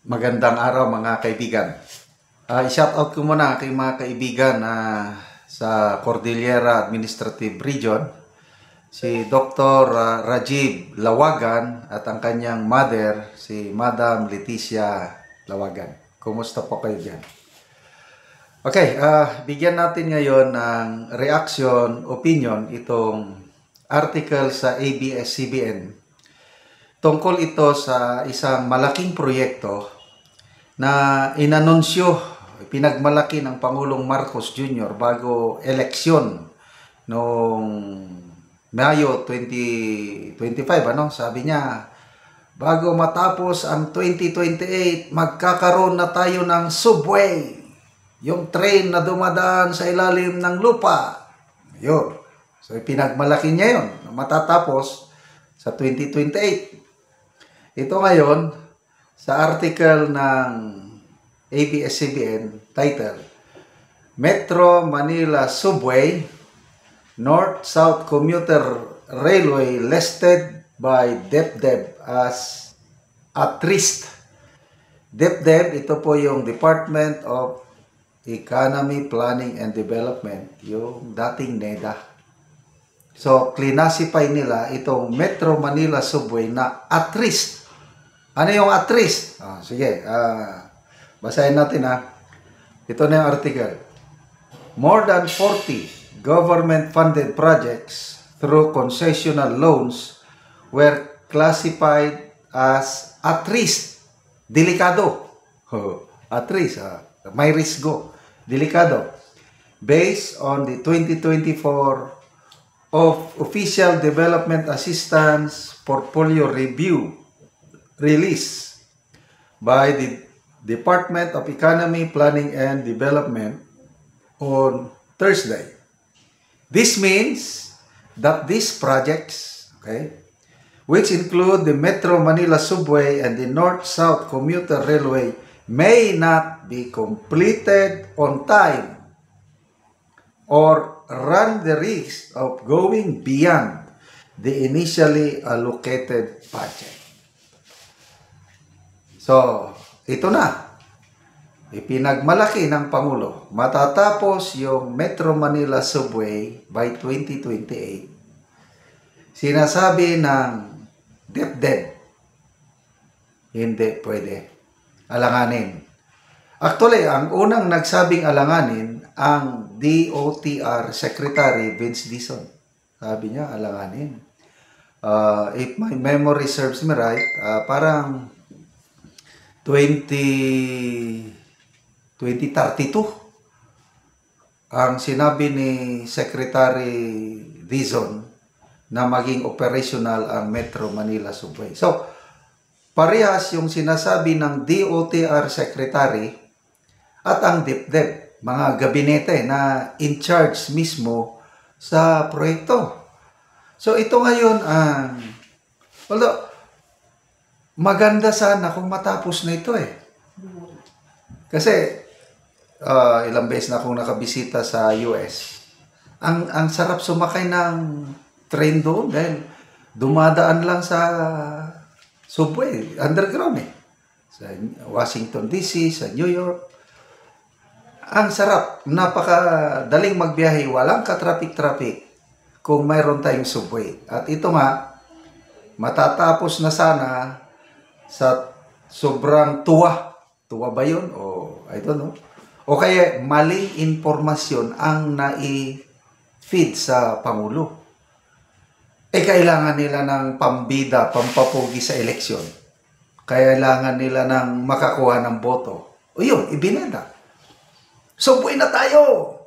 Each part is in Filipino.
Magandang araw mga kaibigan. I-shoutout ko muna kay mga kaibigan sa Cordillera Administrative Region, si Dr. Rajiv Lawagan at ang kanyang mother, si Madam Leticia Lawagan. Kumusta po kayo dyan? Okay, bigyan natin ngayon ng reaction, opinion itong article sa ABS-CBN. Tungkol ito sa isang malaking proyekto na inanunsyo, pinagmalaki ng Pangulong Marcos Jr. bago eleksyon noong Mayo 2025. Sabi niya, bago matapos ang 2028, magkakaroon na tayo ng subway, yung train na dumadaan sa ilalim ng lupa. Yun. So, pinagmalaki niya yun, matatapos sa 2028. Ito ngayon, sa article ng ABS-CBN, title, Metro Manila Subway, North-South Commuter Railway listed by DepEd as at risk. DepEd, ito po yung Department of Economy, Planning and Development, yung dating NEDA. So, classify nila itong Metro Manila Subway na at risk. Ano yung at risk? Sige, basahin natin Ito na yung article. More than 40 government-funded projects through concessional loans were classified as at risk. Delikado. At risk. May riesgo. Delikado. Based on the 2024 of Official Development Assistance Portfolio Review released by the Department of Economy, Planning and Development on Thursday. This means that these projects, which include the Metro Manila Subway and the North-South Commuter Railway, may not be completed on time or run the risk of going beyond the initially allocated budget. So, ito na. Ipinagmalaki ng Pangulo. Matatapos yung Metro Manila Subway by 2028. Sinasabi ng DepEd, hindi pwede alanganin. Actually, ang unang nagsabing alanganin, ang DOTR Secretary Vince Dizon. Sabi niya, alanganin. If my memory serves me right, parang 2032 ang sinabi ni Secretary Dizon na maging operational ang Metro Manila Subway. So, parehas yung sinasabi ng DOTR Secretary at ang DepEd, mga gabinete na in charge mismo sa proyekto. So, ito ngayon although maganda sana kung matapos na ito Kasi ilang beses na akong nakabisita sa US. Ang sarap sumakay ng train doon dahil dumadaan lang sa subway, underground sa Washington DC, sa New York. Ang sarap, napakadaling magbiyahe, walang ka-traffic-traffic kung mayroon tayong subway. At ito nga, matatapos na sana sa sobrang tuwa. Tuwa ba yun? O, I don't know. O kaya maling informasyon ang nai-feed sa Pangulo. Kailangan nila ng pambida, pampapugi sa eleksyon. Kailangan nila ng makakuha ng boto. O yun, ibineda. Subway na tayo!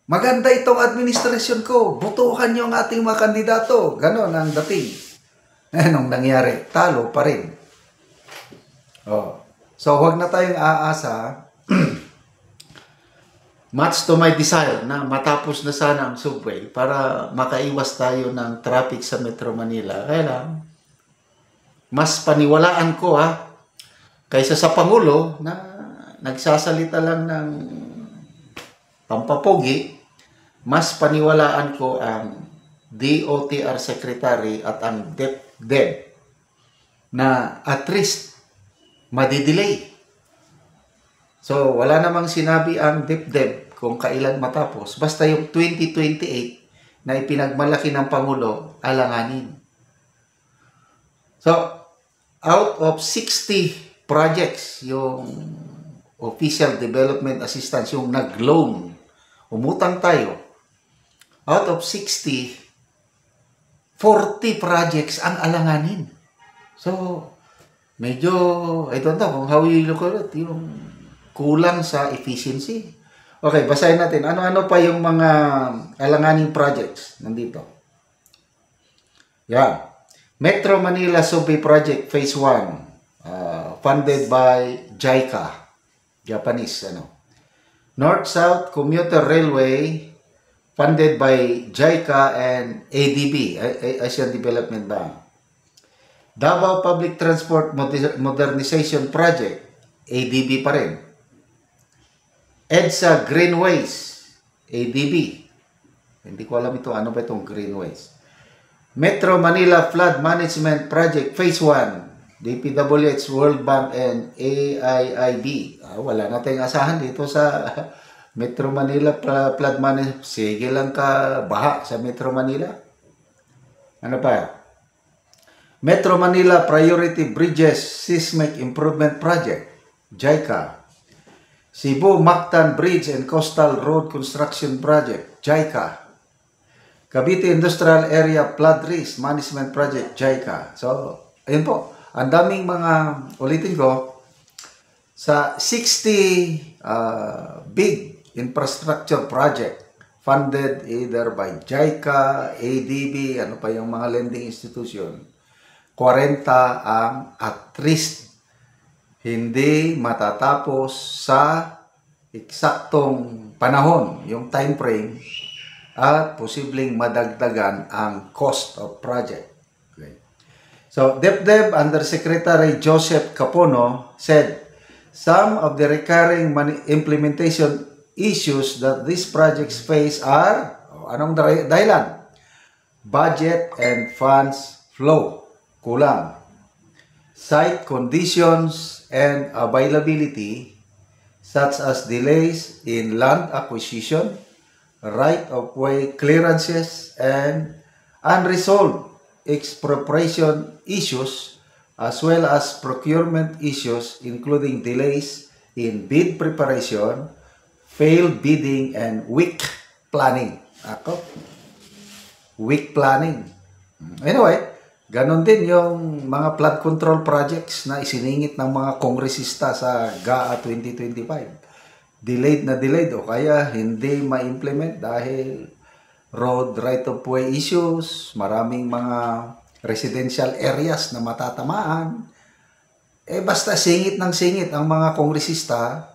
Maganda itong administrasyon ko. Botohan niyo ang ating mga kandidato. Ganon ang dating. Anong nangyari? Talo pa rin. So, huwag na tayong aasa. Much to my desire na matapos na sana ang subway para makaiwas tayo ng traffic sa Metro Manila. Kaya lang, mas paniwalaan ko kaysa sa Pangulo na nagsasalita lang ng pampapogi, mas paniwalaan ko ang DOTR Secretary at ang DepEd na at least madidelay. So, wala namang sinabi ang DepEd kung kailan matapos. Basta yung 2028 na ipinagmalaki ng Pangulo, alanganin. So, out of 60 projects, yung official development assistance, yung nag-loan, umutang tayo, out of 60, 40 projects ang alanganin. So, medyo, I don't know kung how you look at it, yung kulang sa efficiency. Okay, basahin natin. Ano-ano pa yung mga alanganing projects nandito? Yan. Metro Manila Subway Project Phase 1, funded by JICA, Japanese. North-South Commuter Railway, funded by JICA and ADB, Asian Development Bank. Davao Public Transport Modernization Project, ADB pa rin. EDSA Greenways, ADB. Hindi ko alam ito, ano ba itong Greenways? Metro Manila Flood Management Project Phase 1, DPWH, World Bank, and AIIB. Wala na tayong asahan dito sa Metro Manila Flood Management. Sige lang ka baha sa Metro Manila. Ano pa? Metro Manila Priority Bridges Seismic Improvement Project, JICA. Cebu Mactan Bridge and Coastal Road Construction Project, JICA. Cavite Industrial Area Flood Risk Management Project, JICA. So, ayun po. Ang daming mga, ulitin ko, sa 60 big infrastructure project funded either by JICA, ADB, ano pa yung mga lending institution, 40 ang at risk hindi matatapos sa eksaktong panahon, yung time frame, at posibleng madagdagan ang cost of project. Okay. So, DepEd Undersecretary Joseph Capono said, some of the recurring implementation issues that these projects face are, anong dahilan? Budget and funds flow, kulang. Site conditions and availability, such as delays in land acquisition, right-of-way clearances, and unresolved expropriation issues, as well as procurement issues, including delays in bid preparation, failed bidding, and weak planning. Weak planning. Anyway, ganon din yung mga flood control projects na isiningit ng mga kongresista sa GAA 2025. Delayed o kaya hindi ma-implement dahil road right-of-way issues, maraming mga residential areas na matatamaan. Basta singit ng singit ang mga kongresista,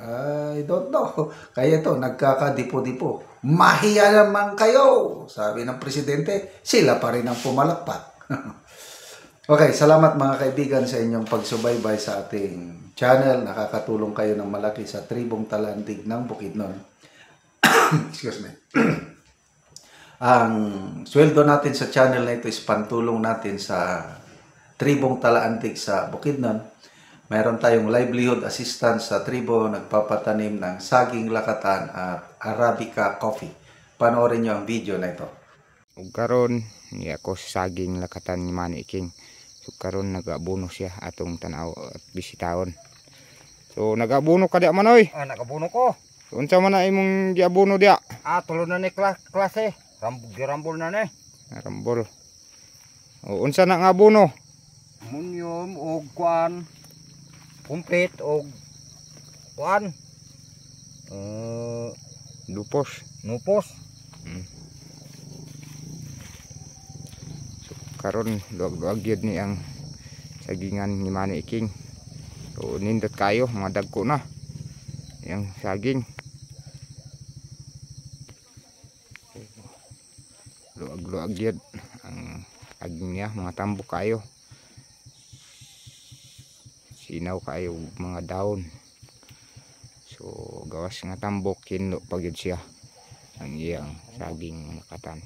I don't know. Kaya ito, nagkakadipo-dipo. Mahiya naman kayo, sabi ng presidente, sila pa rin ang pumalakpak. Okay, salamat mga kaibigan sa inyong pagsubaybay sa ating channel. Nakakatulong kayo ng malaki sa Tribong Talantig ng Bukidnon. Excuse me. Ang sweldo natin sa channel na ito is pantulong natin sa Tribong Talantig sa Bukidnon. Mayroon tayong livelihood assistance sa tribo, nagpapatanim ng saging lakatan at Arabica coffee. Panoorin nyo ang video na ito. Ug karon ni ako saging lakatan ni Manny King. So karon nagabuno siya atong tanaw at bisitahon. So nagabuno ka diya Manoy? Nagabuno ko. So, unsa man na imong giabuno diya? Tulo na ni klase. Rambol na ni. Rambol. O unsa na nga abuno? Munyom og kuan. Kumplit og kuan. Lupos. Nupos. So karon luag-luag gyud ni ang sagingan ni Manny King. So nindot kayo, mga dagko na yung saging. Luag-luag yun ang aging niya, mga tambok kayo, sinaw kayo, mga daon. So gawas nga tambok, kinlo pagyud siya ang iyang saging lakatan.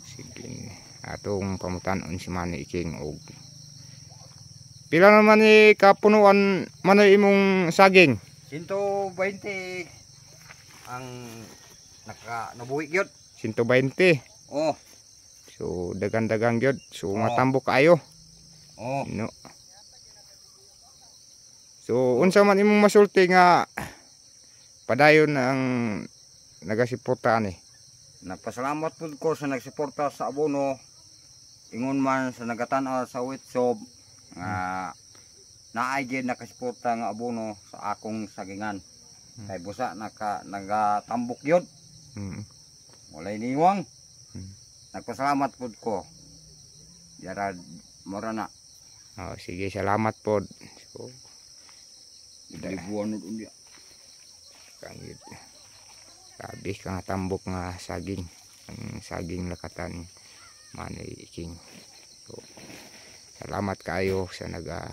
Sige, atong pamutanon si Manny King og Pila naman ni kapunuan manoy imong saging? 120 ang nabuhi gyud. 120. Oh, So dagan-dagang gyud. So Oo. matambok kayo. oh. No. So unsa man imong masulti nga padayon ang nagasuporta ani? Nagpasalamat pud ko sa nagsuporta sa abono. Ingon man sa nagatan-aw sa Witsob nga naay gyud nakasuporta nga abono sa akong sagingan. Kay busa nagatambok gyud. Mm. Walay niwang. Hmm. Nagpasalamat pud ko. Yara mora na. Oh, sige, salamat pod. So Libuan unya. kangit. Sabi ka nga tambok nga saging. Ang saging lakatan Manoy Iking. So, salamat kayo sa naga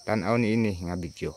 tanaw ni ini nga video.